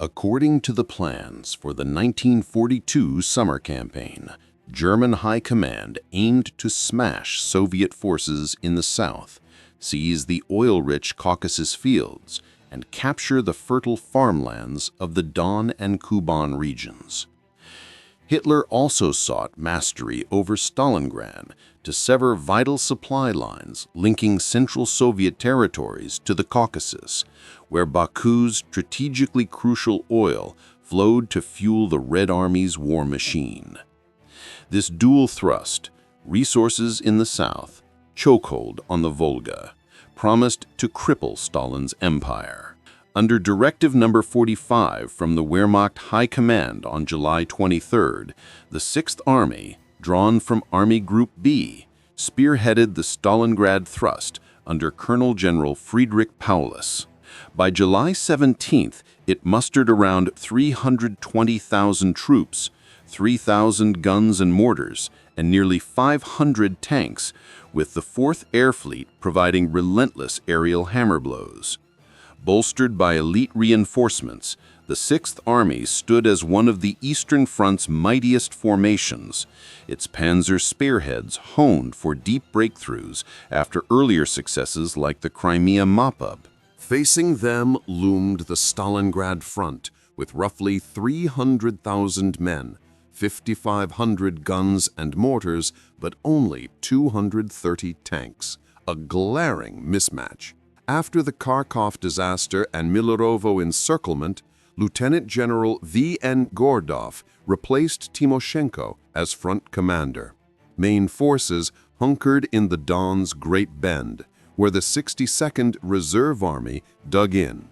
According to the plans for the 1942 summer campaign, German High Command aimed to smash Soviet forces in the south, seize the oil-rich Caucasus fields, and capture the fertile farmlands of the Don and Kuban regions. Hitler also sought mastery over Stalingrad to sever vital supply lines linking Central Soviet territories to the Caucasus, where Baku's strategically crucial oil flowed to fuel the Red Army's war machine. This dual thrust, resources in the south, chokehold on the Volga, promised to cripple Stalin's empire. Under Directive No. 45 from the Wehrmacht High Command on July 23, the 6th Army, drawn from Army Group B, spearheaded the Stalingrad thrust under Colonel General Friedrich Paulus. By July 17th, it mustered around 320,000 troops, 3,000 guns and mortars, and nearly 500 tanks, with the 4th Air Fleet providing relentless aerial hammer blows. Bolstered by elite reinforcements, the 6th Army stood as one of the Eastern Front's mightiest formations, its panzer spearheads honed for deep breakthroughs after earlier successes like the Crimea mop-up. Facing them loomed the Stalingrad front, with roughly 300,000 men, 5,500 guns and mortars, but only 230 tanks, a glaring mismatch. After the Kharkov disaster and Milerovo encirclement, Lieutenant General V.N. Gordov replaced Timoshenko as front commander. Main forces hunkered in the Don's Great Bend, where the 62nd Reserve Army dug in.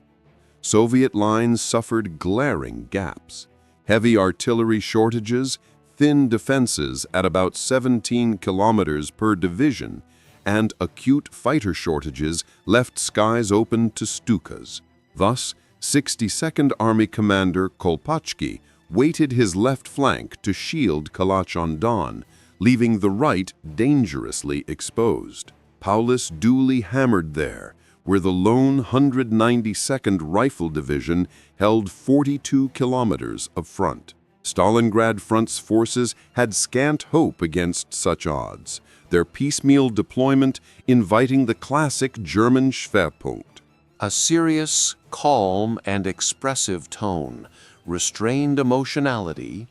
Soviet lines suffered glaring gaps. Heavy artillery shortages, thin defenses at about 17 kilometers per division, and acute fighter shortages left skies open to Stukas. Thus, 62nd Army Commander Kolpachki weighted his left flank to shield Kalach-on-Don, leaving the right dangerously exposed. Paulus duly hammered there, where the lone 192nd Rifle Division held 42 kilometers of front. Stalingrad Front's forces had scant hope against such odds, their piecemeal deployment inviting the classic German Schwerpunkt. A serious, calm, and expressive tone, restrained emotionality,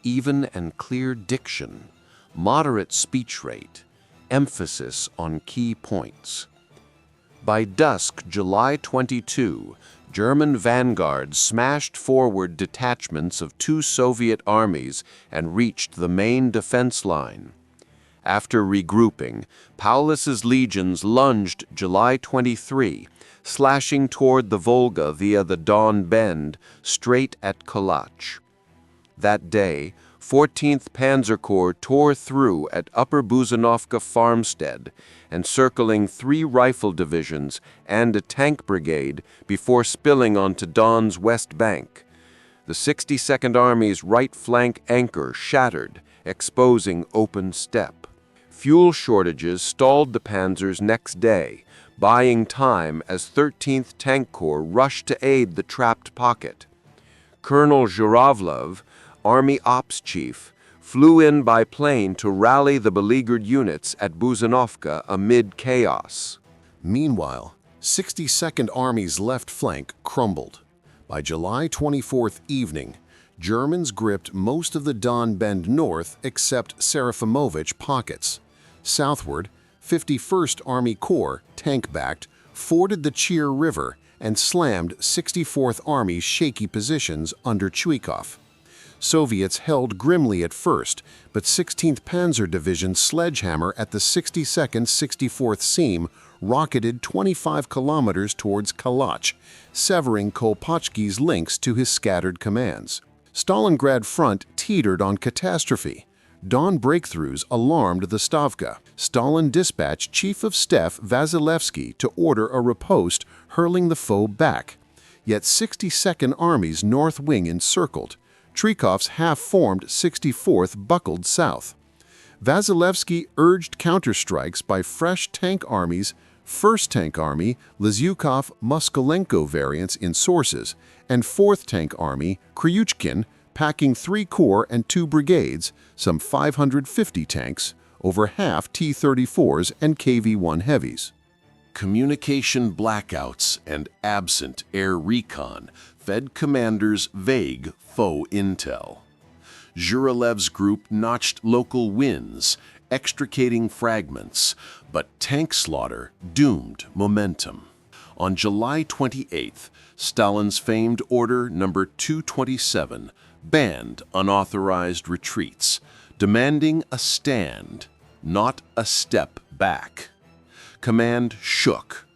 even and clear diction, moderate speech rate, emphasis on key points. By dusk, July 22, German vanguards smashed forward detachments of 2 Soviet armies and reached the main defense line. After regrouping, Paulus's legions lunged July 23, slashing toward the Volga via the Don Bend, straight at Kalach. That day, 14th Panzer Corps tore through at Upper Buzanovka farmstead, encircling 3 rifle divisions and a tank brigade before spilling onto Don's west bank. The 62nd Army's right flank anchor shattered, exposing open steppe. Fuel shortages stalled the panzers next day, buying time as 13th Tank Corps rushed to aid the trapped pocket. Colonel Zhuravlov, Army Ops Chief, flew in by plane to rally the beleaguered units at Buzanovka amid chaos. Meanwhile, 62nd Army's left flank crumbled. By July 24th evening, Germans gripped most of the Don Bend north except Serafimovich pockets. Southward, 51st Army Corps, tank-backed, forded the Chir River and slammed 64th Army's shaky positions under Chuikov. Soviets held grimly at first, but 16th Panzer Division's sledgehammer at the 62nd 64th seam rocketed 25 kilometers towards Kalach, severing Kolpachki's links to his scattered commands. Stalingrad front teetered on catastrophe. Dawn breakthroughs alarmed the Stavka. Stalin dispatched Chief of Staff Vasilevsky to order a riposte, hurling the foe back. Yet 62nd Army's north wing encircled. Trykov's half-formed 64th buckled south. Vasilevsky urged counterstrikes by fresh tank armies 1st Tank Army Lysyukov-Moskalenko variants in sources, and 4th Tank Army Kryuchkin packing 3 corps and 2 brigades, some 550 tanks, over half T-34s and KV-1 heavies. Communication blackouts and absent air recon fed commanders vague faux intel. Zhuralev's group notched local wins, extricating fragments, but tank slaughter doomed momentum. On July 28th, Stalin's famed Order No. 227 banned unauthorized retreats, demanding a stand, not a step back. Command shook.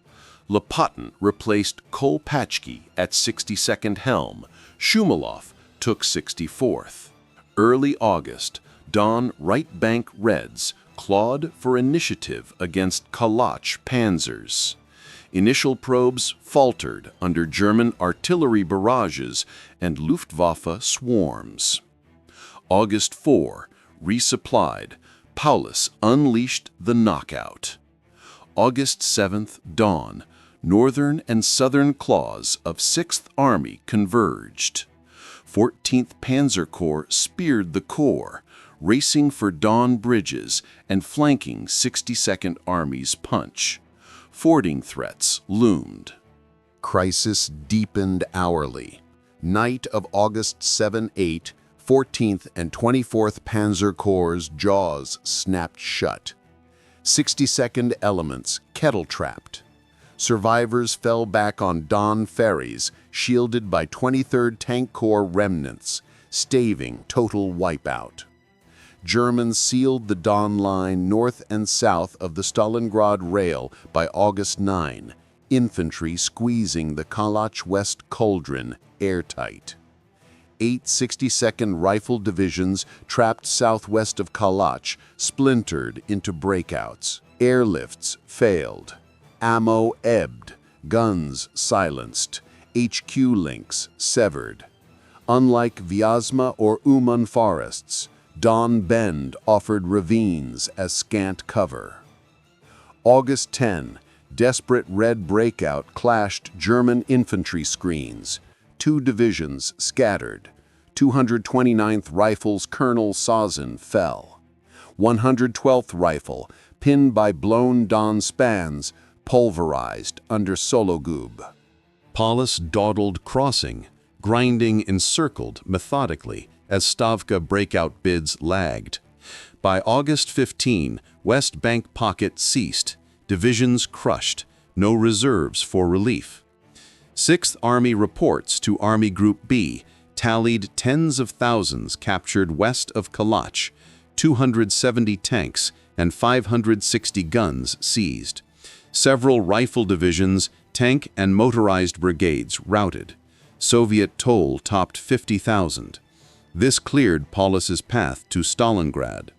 Lopatin replaced Kolpachki at 62nd helm. Shumilov took 64th. Early August, Don right bank Reds clawed for initiative against Kalach panzers. Initial probes faltered under German artillery barrages and Luftwaffe swarms. August 4, resupplied, Paulus unleashed the knockout. August 7th dawn, northern and southern claws of 6th Army converged. 14th Panzer Corps speared the Corps, racing for dawn bridges and flanking 62nd Army's punch. Fording threats loomed. Crisis deepened hourly. Night of August 7-8, 14th and 24th Panzer Corps' jaws snapped shut. 62nd elements kettle-trapped. Survivors fell back on Don ferries, shielded by 23rd Tank Corps remnants, staving total wipeout. Germans sealed the Don line north and south of the Stalingrad rail by August 9, infantry squeezing the Kalach West cauldron airtight. 8 62nd Rifle Divisions trapped southwest of Kalach splintered into breakouts. Airlifts failed. Ammo ebbed. Guns silenced. HQ links severed. Unlike Vyazma or Uman forests, Don Bend offered ravines as scant cover. August 10, desperate Red breakout clashed German infantry screens. 2 divisions scattered. 229th Rifle's Colonel Sazin fell. 112th Rifle, pinned by blown Don spans, pulverized under Sologub. Paulus dawdled crossing, grinding encircled methodically as Stavka breakout bids lagged. By August 15, West Bank pocket ceased, divisions crushed, no reserves for relief. 6th Army reports to Army Group B tallied tens of thousands captured west of Kalach, 270 tanks and 560 guns seized. Several rifle divisions, tank and motorized brigades routed. Soviet toll topped 50,000. This cleared Paulus's path to Stalingrad.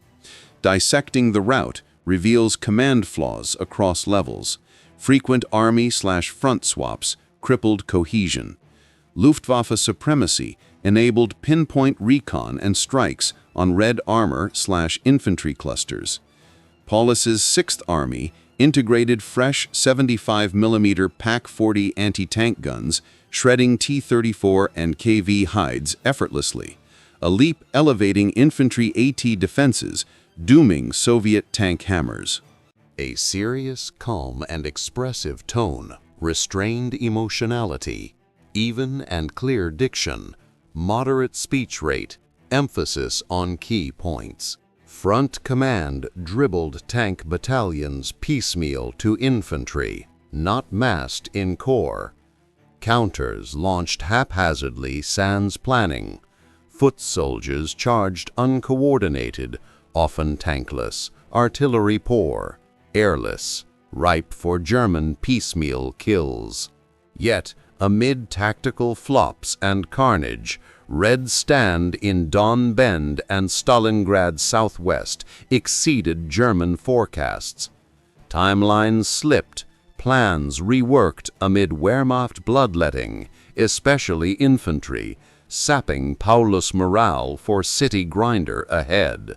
Dissecting the route reveals command flaws across levels. Frequent army/front swaps crippled cohesion. Luftwaffe supremacy enabled pinpoint recon and strikes on red armor/infantry clusters. Paulus's 6th Army integrated fresh 75mm PaK-40 anti-tank guns, shredding T-34 and KV hides effortlessly, a leap elevating infantry AT defenses, dooming Soviet tank hammers. A serious, calm, and expressive tone, restrained emotionality, even and clear diction, moderate speech rate, emphasis on key points. Front command dribbled tank battalions piecemeal to infantry, not massed in corps. Counters launched haphazardly sans planning. Foot soldiers charged uncoordinated, often tankless, artillery poor, airless, ripe for German piecemeal kills. Yet, amid tactical flops and carnage, Red's stand in Don Bend and Stalingrad southwest exceeded German forecasts. Timelines slipped, plans reworked amid Wehrmacht bloodletting, especially infantry, sapping Paulus morale for city grinder ahead.